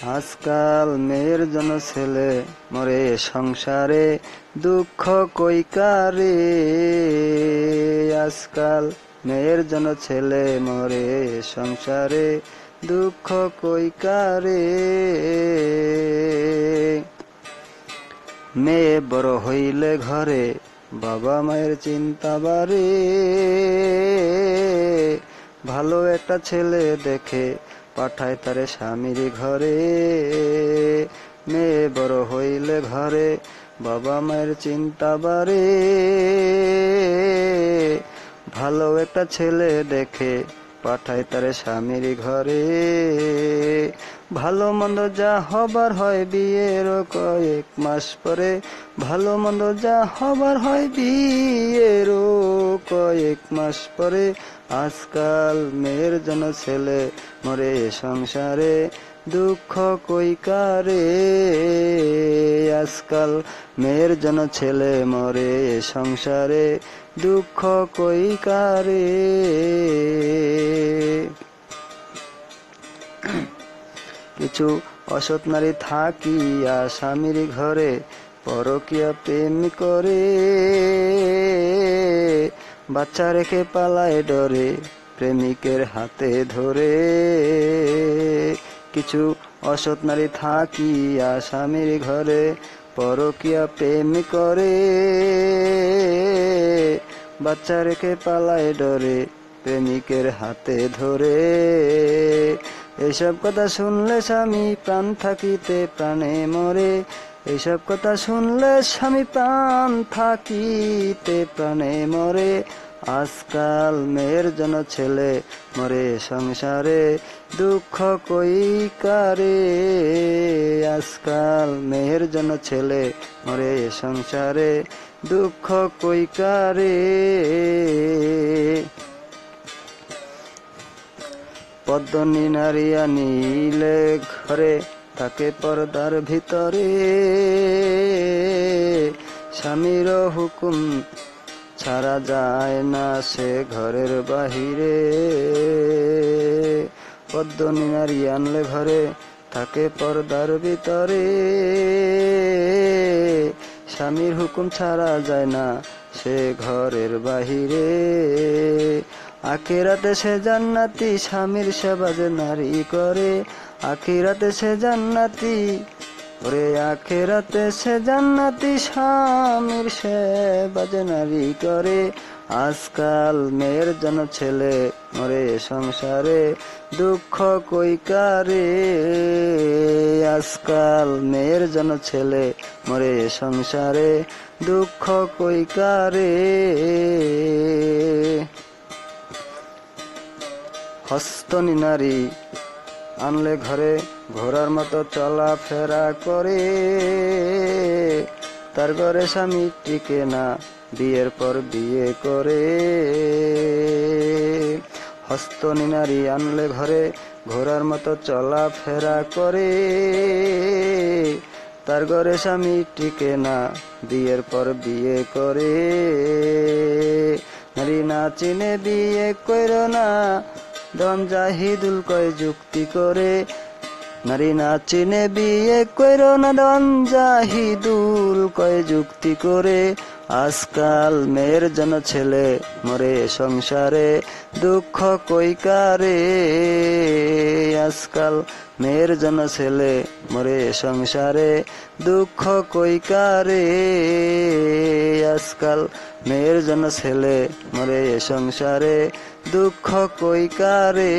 আজকাল মেয়ের জন্য ছেলে মরে সংসারে দুঃখ কই কারে। আজকাল মেয়ের জন্য ছেলে মরে সংসারে দুঃখ কই কারে। মেয়ে বড় হইলে ঘরে বাবা মায়ের চিন্তা বাড়ে। ভালো একটা ছেলে দেখে পাঠায় তারে স্বামীর ঘরে। মেয়ে বড় হইলে ঘরে বাবা মায়ের চিন্তা বাড়ে। ভালো একটা ছেলে দেখে পাঠায় তারে স্বামীর ঘরে। ভালো মন্দ যা হবার হয় বিয়ের কয়েক মাস পরে। ভালো মন্দ যা হবার হয় বিয়ের কয়েক মাস পরে। আজকাল মেয়ের জন্য ছেলে মরে সংসারে দুঃখ কই কারে। আজকাল মেয়ের জন্য ছেলে মরে সংসারে দুঃখ কই কারে। কিছু অসৎ নারী থাকিয়া স্বামীর ঘরে পরকীয়া প্রেম করে। বাচ্চা রেখে পালায় ডরে প্রেমিকের হাতে ধরে। কিছু অসৎ নারী থাকিয়া স্বামীর ঘরে পরকীয়া প্রেম করে। বাচ্চা রেখে পালায় ডরে প্রেমিকের হাতে ধরে। এইসব কথা শুনলে স্বামী প্রাণ থাকিতে প্রাণে মরে। এইসব কথা শুনলে স্বামী প্রাণ থাকিতে প্রাণে মরে। আজকাল মেয়ের জন্য ছেলে মরে সংসারে দুঃখ কই কারে। আজকাল মেয়ের জন্য ছেলে মরে সংসারে দুঃখ কই কারে। পদ্মনী নারী আনিলে ঘরে থাকে পর্দার ভিতরে। স্বামীর হুকুম ছাড়া যায় না সে ঘরের বাহিরে। পদ্মনী নারী আনলে ঘরে থাকে পর্দার ভিতরে। স্বামীর হুকুম ছাড়া যায় না সে ঘরের বাহিরে। আখিরাতে সে জান্নাতি স্বামীর সেবা যে নারী করে। আখিরাতে সে জান্নাতি ওরে আখিরাতে সে জান্নাতি স্বামীর সেবা যে নারী করে। আজকাল মেয়ের জন্য ছেলে মরে সংসারে দুঃখ কই কারে। আজকাল মেয়ের জন্য ছেলে মরে সংসারে দুঃখ কই কারে। হস্তনী নারী আনলে ঘরে ঘোড়ার মতো চলাফেরা করে। তার ঘরে স্বামী টিকে না বিয়ের পর বিয়ে করে। হস্তনী নারী আনলে ঘরে ঘোড়ার মতো চলাফেরা করে। তার ঘরে স্বামী টিকে না বিয়ের পর বিয়ে করে। নারী না চিনে বিয়ে কইরো না দন জাহিদুল কয় যুক্তি করে। নারী না চিনে বিয়ে কইরো না দন জাহিদুল কয় যুক্তি করে। আজকাল মেয়ের জন্য ছেলে মরে সংসারে দুঃখ কই কারে। আজকাল মেয়ের জন্য ছেলে মরে সংসারে দুঃখ কই কারে। আজকাল মেয়ের জন্য ছেলে মরে সংসারে দুঃখ কই কারে।